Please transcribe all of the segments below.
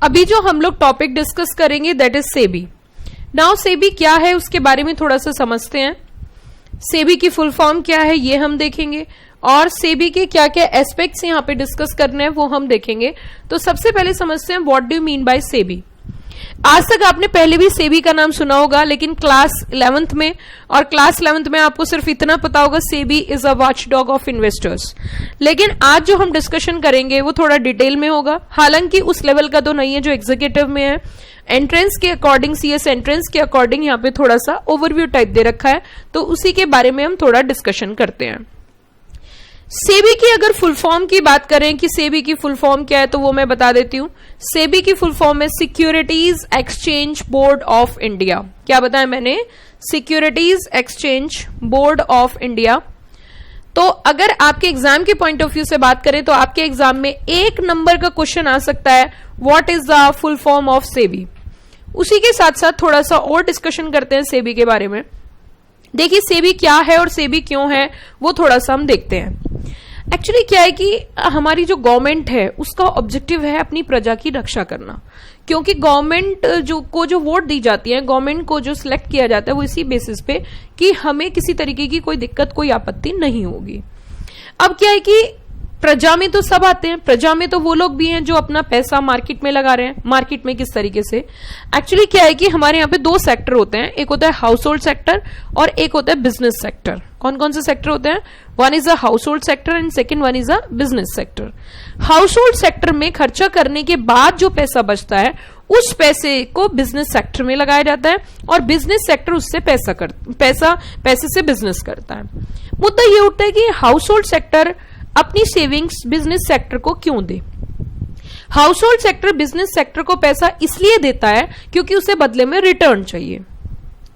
अभी जो हम लोग टॉपिक डिस्कस करेंगे that is SEBI. Now SEBI क्या है उसके बारे में थोड़ा सा समझते हैं। सेबी की फुल फॉर्म क्या है ये हम देखेंगे और सेबी के क्या क्या एस्पेक्ट्स यहाँ पे डिस्कस करने हैं वो हम देखेंगे। तो सबसे पहले समझते हैं what do you mean by SEBI. आज तक आपने पहले भी सेबी का नाम सुना होगा, लेकिन क्लास 11th में और क्लास 11th में आपको सिर्फ इतना पता होगा SEBI is a watchdog of investors. लेकिन आज जो हम डिस्कशन करेंगे वो थोड़ा डिटेल में होगा, हालांकि उस लेवल का तो नहीं है जो एग्जीक्यूटिव में है। एंट्रेंस के अकॉर्डिंग, सीएस एंट्रेंस के अकॉर्डिंग यहाँ पे थोड़ा सा ओवरव्यू टाइप दे रखा है, तो उसी के बारे में हम थोड़ा डिस्कशन करते हैं। सेबी की अगर फुल फॉर्म की बात करें कि सेबी की फुल फॉर्म क्या है तो वो मैं बता देती हूं। सेबी की फुल फॉर्म है securities exchange board of India. क्या बताया मैंने? Securities exchange board of India. तो अगर आपके एग्जाम के पॉइंट ऑफ व्यू से बात करें तो आपके एग्जाम में 1 नंबर का क्वेश्चन आ सकता है, what is the full form of SEBI. उसी के साथ साथ थोड़ा सा और डिस्कशन करते हैं सेबी के बारे में। देखिए सेबी क्या है और सेबी क्यों है वो थोड़ा सा हम देखते हैं। एक्चुअली क्या है कि हमारी जो गवर्नमेंट है उसका ऑब्जेक्टिव है अपनी प्रजा की रक्षा करना, क्योंकि गवर्नमेंट जो वोट दी जाती है, गवर्नमेंट को जो सिलेक्ट किया जाता है वो इसी बेसिस पे कि हमें किसी तरीके की कोई दिक्कत, कोई आपत्ति नहीं होगी। अब क्या है कि प्रजा में तो सब आते हैं, प्रजा में तो वो लोग भी हैं जो अपना पैसा मार्केट में लगा रहे हैं। मार्केट में किस तरीके से? एक्चुअली क्या है कि हमारे यहाँ पे 2 सेक्टर होते हैं, एक होता है हाउस होल्ड सेक्टर और एक होता है बिजनेस सेक्टर। कौन कौन से सेक्टर होते हैं? One is a house hold sector and second one is a business sector. House hold sector में खर्चा करने के बाद जो पैसा बचता है उस पैसे को बिजनेस सेक्टर में लगाया जाता है और बिजनेस सेक्टर उससे पैसे से बिजनेस करता है। मुद्दा ये उठता है कि हाउस होल्ड सेक्टर अपनी सेविंग्स बिजनेस सेक्टर को क्यों दे? Household sector business sector को पैसा इसलिए देता है क्योंकि उसे बदले में रिटर्न चाहिए।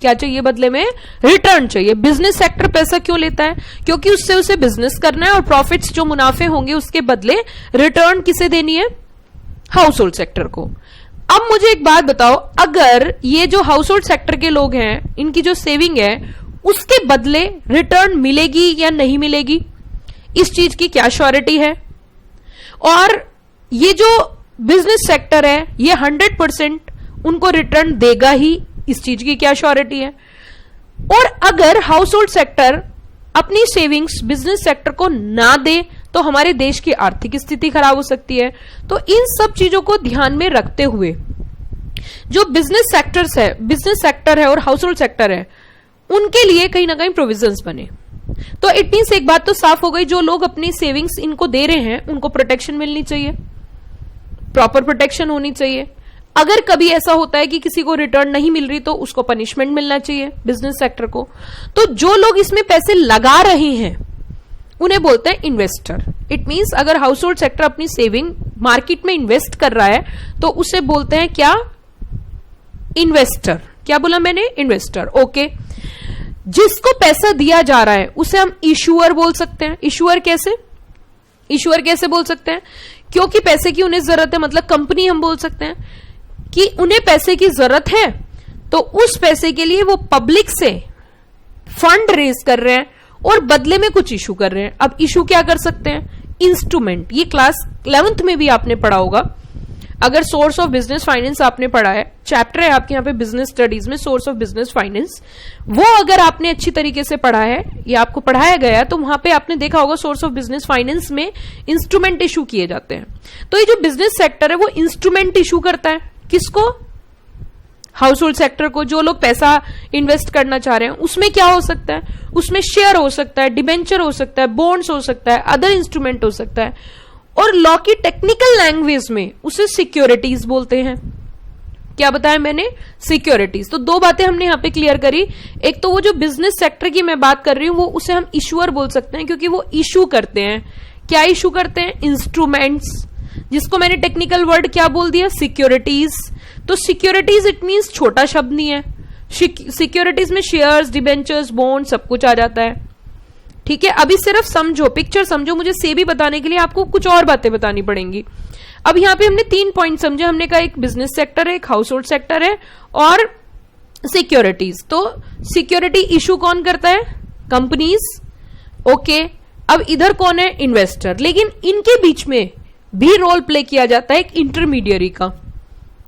क्या चाहिए? बदले में रिटर्न चाहिए। बिजनेस सेक्टर पैसा क्यों लेता है? क्योंकि उससे उसे बिजनेस करना है और प्रॉफिट्स जो मुनाफे होंगे उसके बदले रिटर्न किसे देनी है? हाउस होल्ड सेक्टर को। अब मुझे एक बात बताओ, अगर ये जो हाउस होल्ड सेक्टर के लोग हैं इनकी जो सेविंग है उसके बदले रिटर्न मिलेगी या नहीं मिलेगी, इस चीज की क्या श्योरिटी है? और ये जो बिजनेस सेक्टर है ये 100% उनको रिटर्न देगा ही, इस चीज की क्या श्योरिटी है? और अगर हाउस होल्ड सेक्टर अपनी सेविंग्स बिजनेस सेक्टर को ना दे तो हमारे देश की आर्थिक स्थिति खराब हो सकती है। तो इन सब चीजों को ध्यान में रखते हुए जो बिजनेस सेक्टर है और हाउस होल्ड सेक्टर है उनके लिए कहीं ना कहीं प्रोविजंस बने। तो इट मींस एक बात तो साफ हो गई, जो लोग अपनी सेविंग्स इनको दे रहे हैं उनको प्रोटेक्शन मिलनी चाहिए, प्रॉपर प्रोटेक्शन होनी चाहिए। अगर कभी ऐसा होता है कि किसी को रिटर्न नहीं मिल रही तो उसको पनिशमेंट मिलना चाहिए बिजनेस सेक्टर को। तो जो लोग इसमें पैसे लगा रहे हैं उन्हें बोलते हैं इन्वेस्टर। इट मींस अगर हाउस होल्ड सेक्टर अपनी सेविंग मार्केट में इन्वेस्ट कर रहा है तो उसे बोलते हैं क्या? इन्वेस्टर। क्या बोला मैंने? इन्वेस्टर। ओके। जिसको पैसा दिया जा रहा है उसे हम इशूअर बोल सकते हैं। इशूअर कैसे बोल सकते हैं? क्योंकि पैसे की उन्हें जरूरत है, मतलब कंपनी हम बोल सकते हैं कि उन्हें पैसे की जरूरत है तो उस पैसे के लिए वो पब्लिक से फंड रेज कर रहे हैं और बदले में कुछ इशू कर रहे हैं। अब इशू क्या कर सकते हैं? इंस्ट्रूमेंट। ये क्लास 11th में भी आपने पढ़ा होगा। अगर सोर्स ऑफ बिजनेस फाइनेंस आपने पढ़ा है, चैप्टर है आपके यहाँ पे बिजनेस स्टडीज में सोर्स ऑफ बिजनेस फाइनेंस, वो अगर आपने अच्छी तरीके से पढ़ा है या आपको पढ़ाया गया है तो वहां पे आपने देखा होगा सोर्स ऑफ बिजनेस फाइनेंस में इंस्ट्रूमेंट इशू किए जाते हैं। तो ये जो बिजनेस सेक्टर है वो इंस्ट्रूमेंट इशू करता है। किसको? हाउस होल्ड सेक्टर को। जो लोग पैसा इन्वेस्ट करना चाह रहे हैं उसमें क्या हो सकता है? उसमें शेयर हो सकता है, डिबेंचर हो सकता है, बॉन्ड्स हो सकता है, अदर इंस्ट्रूमेंट हो सकता है, और लॉ की टेक्निकल लैंग्वेज में उसे सिक्योरिटीज बोलते हैं। क्या बताया मैंने? सिक्योरिटीज। तो 2 बातें हमने यहां पे क्लियर करी। एक तो वो जो बिजनेस सेक्टर की मैं बात कर रही हूं वो उसे हम इशूअर बोल सकते हैं क्योंकि वो इशू करते हैं। क्या इशू करते हैं? इंस्ट्रूमेंट्स, जिसको मैंने टेक्निकल वर्ड क्या बोल दिया? सिक्योरिटीज। तो सिक्योरिटीज इट मींस छोटा शब्द नहीं है। सिक्योरिटीज में शेयर्स, डिबेंचर्स, बॉन्ड सब कुछ आ जाता है। ठीक है, अभी सिर्फ समझो, पिक्चर समझो। मुझे सेबी बताने के लिए आपको कुछ और बातें बतानी पड़ेंगी। अब यहाँ पे हमने 3 पॉइंट समझे। हमने कहा एक बिजनेस सेक्टर है, एक हाउस होल्ड सेक्टर है और सिक्योरिटीज। तो सिक्योरिटी इशू कौन करता है? कंपनीज। ओके। अब इधर कौन है? इन्वेस्टर। लेकिन इनके बीच में भी रोल प्ले किया जाता है एक इंटरमीडियरी का।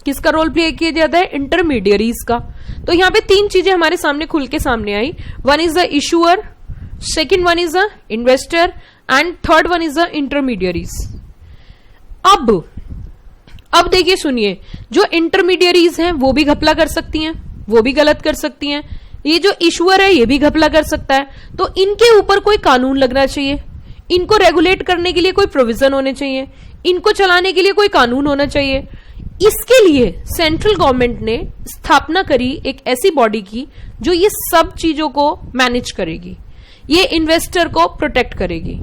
किसका रोल प्ले किया जाता है? इंटरमीडियरीज का। तो यहाँ पे तीन चीजें हमारे सामने खुल के सामने आई। One is the issuer, second one is the investor and third one is the intermediaries. अब देखिए सुनिए, जो इंटरमीडियरीज हैं वो भी घपला कर सकती हैं, वो भी गलत कर सकती हैं। ये जो इशूअर है ये भी घपला कर सकता है। तो इनके ऊपर कोई कानून लगना चाहिए, इनको रेगुलेट करने के लिए कोई प्रोविजन होने चाहिए, इनको चलाने के लिए कोई कानून होना चाहिए। इसके लिए सेंट्रल गवर्नमेंट ने स्थापना करी एक ऐसी बॉडी की जो ये सब चीजों को मैनेज करेगी। ये इन्वेस्टर को प्रोटेक्ट करेगी,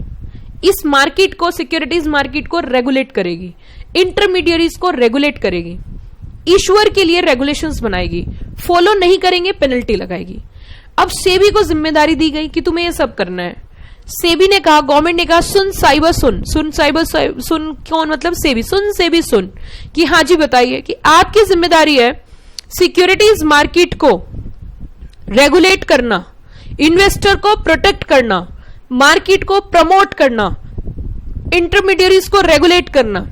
इस मार्केट को, सिक्योरिटीज मार्केट को रेगुलेट करेगी, इंटरमीडियरीज को रेगुलेट करेगी, इशूअर के लिए रेगुलेशंस बनाएगी, फॉलो नहीं करेंगे पेनल्टी लगाएगी। अब सेबी को जिम्मेदारी दी गई कि तुम्हें ये सब करना है। सेबी ने कहा, गवर्नमेंट ने कहा, सुन साइबर सुन कौन मतलब सेबी, सुन सेबी सुन, कि हाँ जी बताइए कि आपकी जिम्मेदारी है सिक्योरिटीज मार्केट को रेगुलेट करना, इन्वेस्टर को प्रोटेक्ट करना, मार्केट को प्रमोट करना, इंटरमीडियरीज को रेगुलेट करना,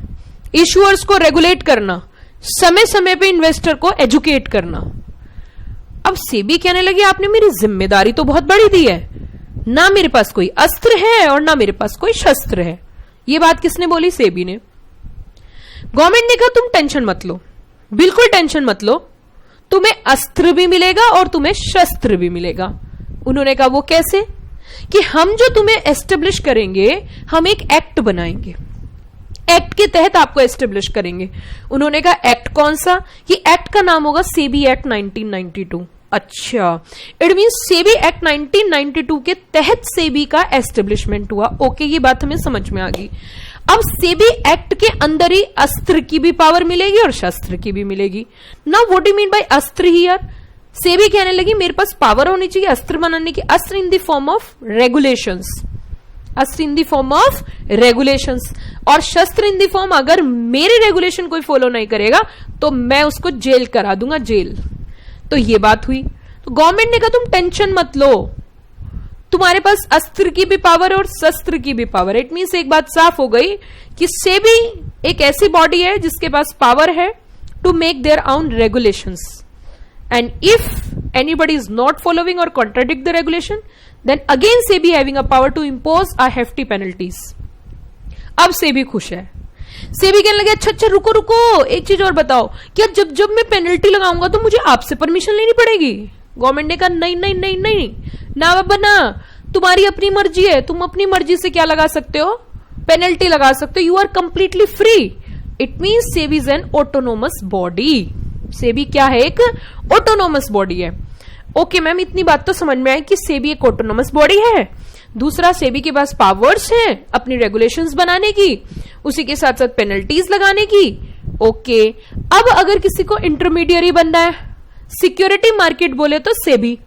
इशूअर्स को रेगुलेट करना, समय समय पे इन्वेस्टर को एजुकेट करना। अब सेबी कहने लगी आपने मेरी जिम्मेदारी तो बहुत बड़ी दी है, ना मेरे पास कोई अस्त्र है और ना मेरे पास कोई शस्त्र है। ये बात किसने बोली? सेबी ने। गवर्नमेंट ने कहा तुम टेंशन मत लो, बिल्कुल टेंशन मत लो, तुम्हें अस्त्र भी मिलेगा और तुम्हें शस्त्र भी मिलेगा। उन्होंने कहा वो कैसे? कि हम जो तुम्हें एस्टेब्लिश करेंगे, हम एक एक्ट बनाएंगे, एक्ट के तहत आपको एस्टेब्लिश करेंगे। उन्होंने कहा एक्ट कौन सा? कि एक्ट का नाम होगा सेबी एक्ट 1992। अच्छा, इट मीन सेबी एक्ट 1992 के तहत सेबी का एस्टेब्लिशमेंट हुआ। ओके, ये बात हमें समझ में आ गई। अब सेबी एक्ट के अंदर ही अस्त्र की भी पावर मिलेगी और शस्त्र की भी मिलेगी। Now what do you mean by अस्त्र हियर? सेबी कहने लगी मेरे पास पावर होनी चाहिए अस्त्र बनाने की, अस्त्र in the form of regulations, अस्त्र in the form of regulations, और शस्त्र इन द फॉर्म अगर मेरे रेगुलेशन कोई फॉलो नहीं करेगा तो मैं उसको जेल करा दूंगा, जेल। तो ये बात हुई। तो गवर्नमेंट ने कहा तुम टेंशन मत लो, तुम्हारे पास अस्त्र की भी पावर और शस्त्र की भी पावर। इट मीन्स एक बात साफ हो गई कि सेबी एक ऐसी बॉडी है जिसके पास पावर है to make their own regulations, and if anybody is not following और contradict the regulation, then again SEBI having a power to impose a hefty penalties. अब सेबी खुश है। सेबी कहने लगे अच्छा रुको रुको, एक चीज और बताओ, क्या जब जब मैं पेनल्टी लगाऊंगा तो मुझे आपसे परमिशन लेनी पड़ेगी? गवर्नमेंट ने कहा नहीं नहीं नहीं नहीं, ना बाबा ना, तुम्हारी अपनी मर्जी है, तुम अपनी मर्जी से क्या लगा सकते हो? पेनल्टी लगा सकते हो, you are completely free. It means SEBI is an autonomous body. SEBI क्या है? एक ऑटोनोमस बॉडी है। ओके मैम, इतनी बात तो समझ में आई कि सेबी एक ऑटोनोमस बॉडी है। दूसरा, सेबी के पास पावर्स हैं अपनी रेगुलेशंस बनाने की, उसी के साथ साथ पेनल्टीज लगाने की। ओके, अब अगर किसी को इंटरमीडियरी बनना है, सिक्योरिटी मार्केट बोले तो सेबी,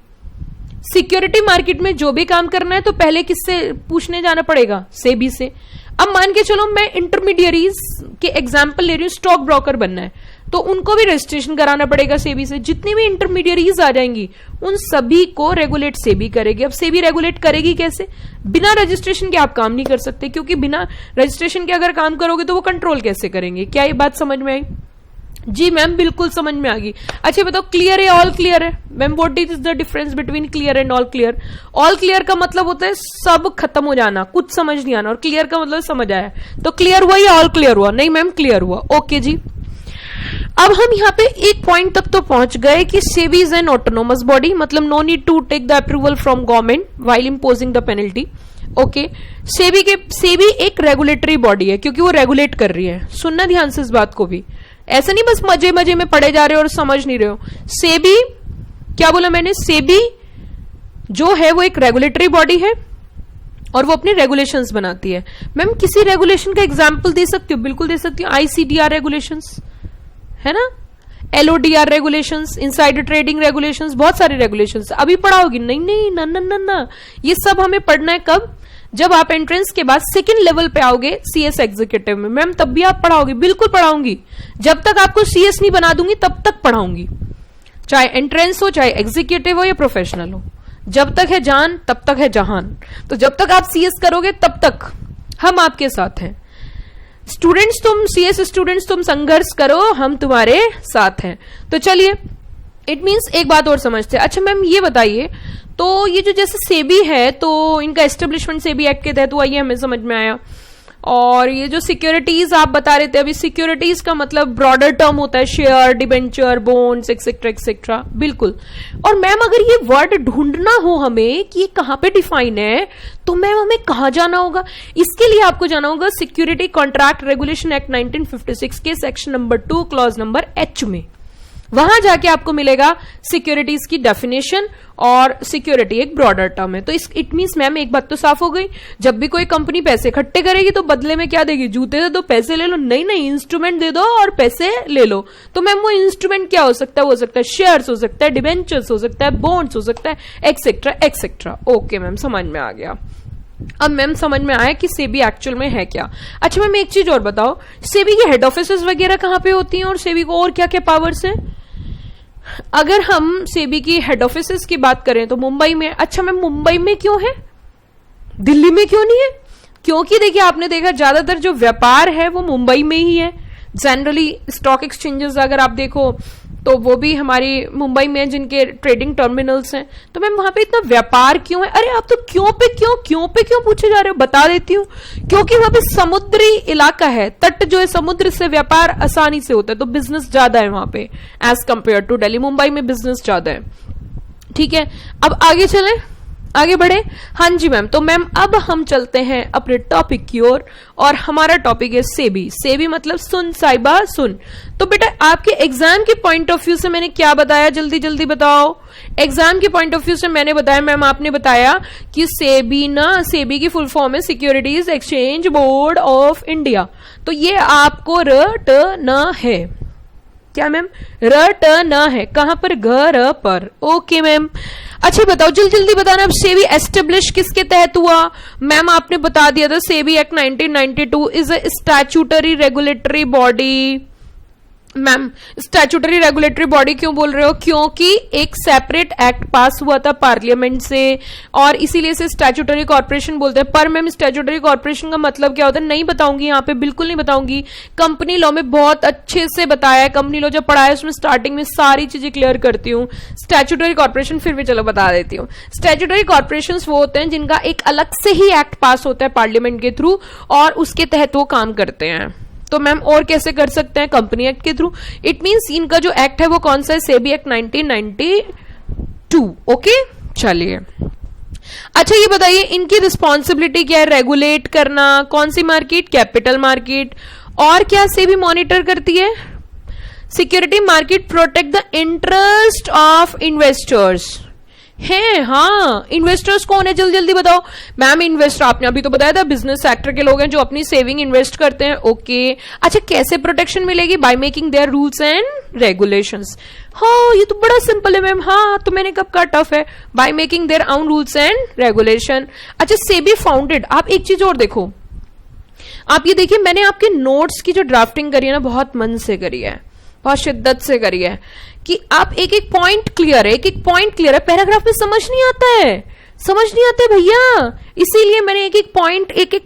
सिक्योरिटी मार्केट में जो भी काम करना है तो पहले किससे पूछने जाना पड़ेगा? सेबी से। अब मान के चलो मैं इंटरमीडियरीज के एग्जाम्पल ले रही हूं, स्टॉक ब्रोकर बनना है तो उनको भी रजिस्ट्रेशन कराना पड़ेगा सेबी से। जितनी भी इंटरमीडियरीज आ जाएंगी उन सभी को रेगुलेट सेबी करेगी। अब सेबी रेगुलेट करेगी कैसे? बिना रजिस्ट्रेशन के आप काम नहीं कर सकते, क्योंकि बिना रजिस्ट्रेशन के अगर काम करोगे तो वो कंट्रोल कैसे करेंगे? क्या ये बात समझ में आई? जी मैम, बिल्कुल समझ में आ गई। अच्छा बताओ, क्लियर है, ऑल क्लियर है? Ma'am what is the difference between clear and all clear? All clear का मतलब होता है सब खत्म हो जाना, कुछ समझ नहीं आना, और क्लियर का मतलब समझ आया। तो क्लियर हुआ या ऑल क्लियर हुआ? नहीं मैम, क्लियर हुआ। ओके जी, अब हम यहाँ पे एक पॉइंट तक तो पहुंच गए कि SEBI is an autonomous body, मतलब no need to take the approval from government while imposing the penalty. Okay, SEBI एक रेगुलेटरी बॉडी है क्योंकि वो रेगुलेट कर रही है। सुनना ध्यान से इस बात को भी, ऐसा नहीं बस मजे मजे में पढ़े जा रहे हो और समझ नहीं रहे हो। सेबी, क्या बोला मैंने? सेबी जो है वो एक रेगुलेटरी बॉडी है और वो अपने रेगुलेशंस बनाती है। मैम किसी रेगुलेशन का एग्जांपल दे सकती हो? बिल्कुल दे सकती हूँ। आईसीडीआर रेगुलेशंस है ना, LODR regulations, insider trading regulations, बहुत सारे रेगुलेशंस। अभी पढ़ाओगी? नहीं नहीं ना ना ना ना, ये सब हमें पढ़ना है कब? जब आप एंट्रेंस के बाद सेकंड लेवल पे आओगे सीएस एग्जीक्यूटिव में। मैम तब भी आप पढ़ाओगी? बिल्कुल पढ़ाऊंगी, जब तक आपको सीएस नहीं बना दूंगी तब तक पढ़ाऊंगी, चाहे एंट्रेंस हो, चाहे एग्जीक्यूटिव हो या प्रोफेशनल हो। जब तक है जान तब तक है जहान। तो जब तक आप सीएस करोगे तब तक हम आपके साथ हैं। स्टूडेंट्स, तुम सीएस स्टूडेंट्स, तुम संघर्ष करो, हम तुम्हारे साथ हैं। तो चलिए, इट मीन्स एक बात और समझते हैं। अच्छा मैम ये बताइए, तो ये जो जैसे सेबी है तो इनका एस्टेब्लिशमेंट सेबी एक्ट के तहत हुआ, ये हमें समझ में आया। और ये जो सिक्योरिटीज आप बता रहे थे अभी, सिक्योरिटीज का मतलब ब्रॉडर टर्म होता है, share, debenture, bonds etcetera etcetera, बिल्कुल। और मैम अगर ये वर्ड ढूंढना हो हमें कि ये कहां पे डिफाइन है, तो मैम हमें कहां जाना होगा? इसके लिए आपको जाना होगा सिक्योरिटी कॉन्ट्रैक्ट रेगुलेशन एक्ट 1956 के section number 2 clause number H में। वहां जाके आपको मिलेगा सिक्योरिटीज की डेफिनेशन, और सिक्योरिटी एक ब्रॉडर टर्म है। तो इट मीन्स मैम एक बात तो साफ हो गई, जब भी कोई कंपनी पैसे इकट्ठे करेगी तो बदले में क्या देगी? जूते दे दो, पैसे ले लो, नहीं इंस्ट्रूमेंट दे दो और पैसे ले लो। तो मैम वो इंस्ट्रूमेंट क्या हो सकता है? हो सकता है शेयर्स, हो सकता है डिबेंचर्स, हो सकता है बॉन्ड्स, हो सकता है एक्सेट्रा एक्सेट्रा। ओके मैम, समझ में आ गया। अब मैम समझ में आया कि सेबी एक्चुअल में है क्या। अच्छा मैम एक चीज और बताओ, सेबी की हेड ऑफिसेस वगैरह कहां पे होती हैं और सेबी को और क्या क्या पावर्स है? अगर हम सेबी की हेड ऑफिसेस की बात करें तो मुंबई में। अच्छा मैम मुंबई में क्यों है, दिल्ली में क्यों नहीं है? क्योंकि देखिए आपने देखा ज्यादातर जो व्यापार है वो मुंबई में ही है। जनरली स्टॉक एक्सचेंजेस अगर आप देखो तो वो भी हमारी मुंबई में, जिनके ट्रेडिंग टर्मिनल्स हैं। तो मैम वहां पे इतना व्यापार क्यों है? अरे आप तो क्यों पे पूछे जा रहे हो, बता देती हूँ। क्योंकि वहां पे समुद्री इलाका है, तट जो है समुद्र से व्यापार आसानी से होता है, तो बिजनेस ज्यादा है वहां पे as compare to Delhi. Mumbai में बिजनेस ज्यादा है। ठीक है, अब आगे चलें, आगे बढ़े। हाँ जी मैम, तो मैम अब हम चलते हैं अपने टॉपिक की ओर, और हमारा टॉपिक है सेबी। सेबी मतलब सुन साहिबा सुन। तो बेटा आपके एग्जाम के पॉइंट ऑफ व्यू से मैंने क्या बताया, जल्दी जल्दी बताओ। एग्जाम के पॉइंट ऑफ व्यू से मैंने बताया, मैम आपने बताया कि सेबी की फुल फॉर्म है securities exchange board of India. तो ये आपको रटना है। क्या मैम? रटना है। कहां पर? घर पर। Okay ma'am. अच्छा बताओ, जल्दी जल्दी बताना, अब सेबी एस्टेब्लिश किसके तहत हुआ? मैम आपने बता दिया था, SEBI act 1992 is a statutory regulatory body. Ma'am statutory regulatory body क्यों बोल रहे हो? क्योंकि एक सेपरेट एक्ट पास हुआ था पार्लियामेंट से, और इसीलिए इसे स्टैट्यूटरी कॉर्पोरेशन बोलते हैं। पर मैम स्टैट्यूटरी कॉर्पोरेशन का मतलब क्या होता है नहीं बताऊंगी यहाँ पे, बिल्कुल नहीं बताऊंगी। कंपनी लॉ में बहुत अच्छे से बताया है, कंपनी लॉ जब पढ़ाया उसमें स्टार्टिंग में सारी चीजें क्लियर करती हूँ। स्टैट्यूटरी कॉर्पोरेशन फिर भी चलो बता देती हूँ। स्टैट्यूटरी कॉर्पोरेशन वो होते हैं जिनका एक अलग से ही एक्ट पास होता है पार्लियामेंट के थ्रू, और उसके तहत वो काम करते हैं। तो मैम और कैसे कर सकते हैं? कंपनी एक्ट के थ्रू। इट मींस इनका जो एक्ट है वो कौन सा है? सेबी एक्ट 1992। ओके चलिए, अच्छा ये बताइए इनकी रिस्पॉन्सिबिलिटी क्या है? रेगुलेट करना। कौन सी मार्केट? Capital market. और क्या सेबी मॉनिटर करती है? Security market, protect the interest of investors है। हाँ, इन्वेस्टर्स कौन है? जल्दी जल्दी बताओ। मैम इन्वेस्टर आपने अभी तो बताया था, बिजनेस सेक्टर के लोग हैं जो अपनी सेविंग इन्वेस्ट करते हैं। ओके अच्छा, कैसे प्रोटेक्शन मिलेगी? By making their rules and regulations. हाँ ये तो बड़ा सिंपल है मैम। हाँ तो मैंने कब कहा टफ है? By making their own rules and regulation. अच्छा सेबी फाउंडेड। आप एक चीज और देखो, आप ये देखिए मैंने आपके नोट्स की जो ड्राफ्टिंग करी है ना, बहुत मन से करी है, बहुत शिद्दत से करी है, कि आप एक एक पॉइंट क्लियर है, एक एक पॉइंट क्लियर है। पैराग्राफ में समझ नहीं आता है, समझ नहीं आता है भैया, इसीलिए मैंने एक एक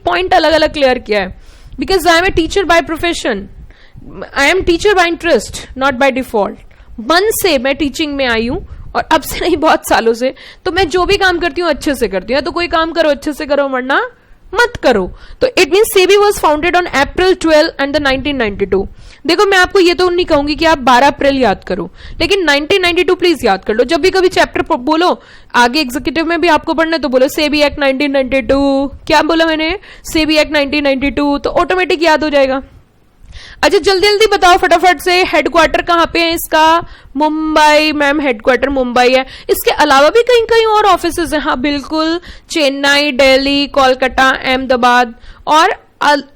पॉइंट अलग अलग क्लियर किया है। Because I am a teacher by profession, I am teacher by interest, not by default. मन से मैं टीचिंग में आई हूं, और अब से नहीं बहुत सालों से। तो मैं जो भी काम करती हूँ अच्छे से करती हूँ। तो कोई काम करो अच्छे से करो, वरना मत करो। तो it mean SEBI was founded on April 12 and 1992। देखो मैं आपको ये तो नहीं कहूंगी कि आप 12 अप्रैल याद करो, लेकिन 1992 प्लीज याद कर लो। जब भी कभी चैप्टर बोलो, आगे एग्जीक्यूटिव में भी आपको पढ़ना है तो बोलो सेबी एक्ट 1992। क्या बोला मैंने? सेबी एक्ट 1992, तो ऑटोमेटिक याद हो जाएगा। अच्छा जल्दी जल्दी बताओ फटाफट से, हेडक्वार्टर कहाँ पे है इसका? मुंबई। मैम हेडक्वार्टर मुंबई है। इसके अलावा भी कहीं कहीं और ऑफिसेज हैं। हाँ बिल्कुल, चेन्नई, दिल्ली, कोलकाता, अहमदाबाद और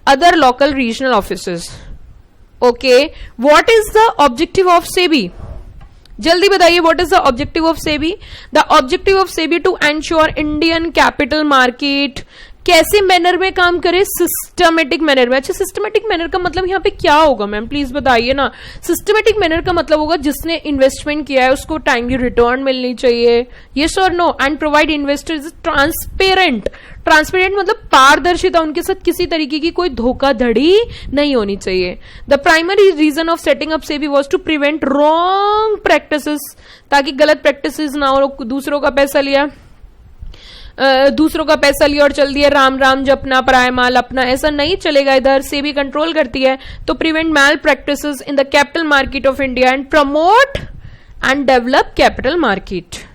other local regional offices. Okay, what is the objective of SEBI? जल्दी बताइए, what is the objective of SEBI? The objective of SEBI to ensure Indian capital market कैसे मैनर में काम करे? सिस्टमेटिक मैनर में। अच्छा, सिस्टमेटिक मैनर का मतलब यहाँ पे क्या होगा मैम, प्लीज बताइए ना। सिस्टमेटिक मैनर का मतलब होगा जिसने इन्वेस्टमेंट किया है उसको टाइमली रिटर्न मिलनी चाहिए, यस और no, and provide investors transparent. Transparent मतलब पारदर्शिता, उनके साथ किसी तरीके की कोई धोखाधड़ी नहीं होनी चाहिए। The primary reason of setting up SEBI was to prevent wrong practices, ताकि गलत प्रैक्टिसेस ना हो। दूसरों का पैसा लिया और चल दिया, राम राम जपना, पराय माल अपना, ऐसा नहीं चलेगा। इधर सेबी कंट्रोल करती है तो prevent mal practices in the capital market of India and promote and develop capital market.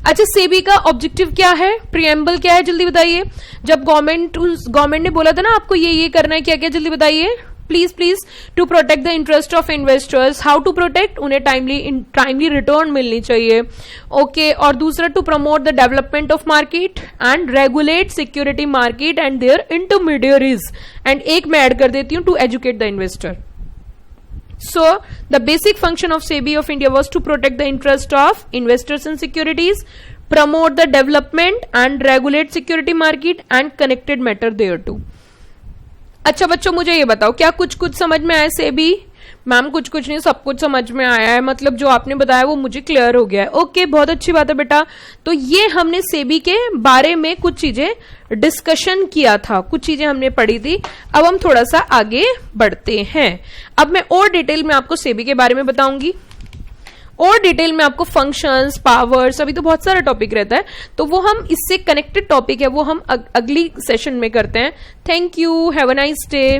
अच्छा, सेबी का ऑब्जेक्टिव क्या है, प्रिएम्बल क्या है, जल्दी बताइए। जब गवर्नमेंट ने बोला था ना आपको ये करना है, क्या क्या, जल्दी बताइए please please. To protect the interest of investors, how to protect, उन्हें टाइमली रिटर्न मिलनी चाहिए, ओके। और दूसरा, to promote the development of market and regulate security market and their intermediaries, and एक मैं ऐड कर देती हूं, to educate the investor. So, the basic function of SEBI of India was to protect the interest of investors in securities, promote the development and regulate security market and connected matter thereto. अच्छा बच्चों, मुझे ये बताओ, क्या कुछ समझ में आया सेबी? मैम कुछ नहीं, सब कुछ समझ में आया है, मतलब जो आपने बताया वो मुझे क्लियर हो गया है। ओके, बहुत अच्छी बात है बेटा। तो ये हमने सेबी के बारे में कुछ चीजें डिस्कशन किया था, कुछ चीजें हमने पढ़ी थी। अब हम थोड़ा सा आगे बढ़ते हैं। अब मैं और डिटेल में आपको सेबी के बारे में बताऊंगी, और डिटेल में आपको फंक्शंस, पावर्स, अभी तो बहुत सारा टॉपिक रहता है, तो वो हम इससे कनेक्टेड टॉपिक है, वो हम अगली सेशन में करते हैं। Thank you, have a nice day.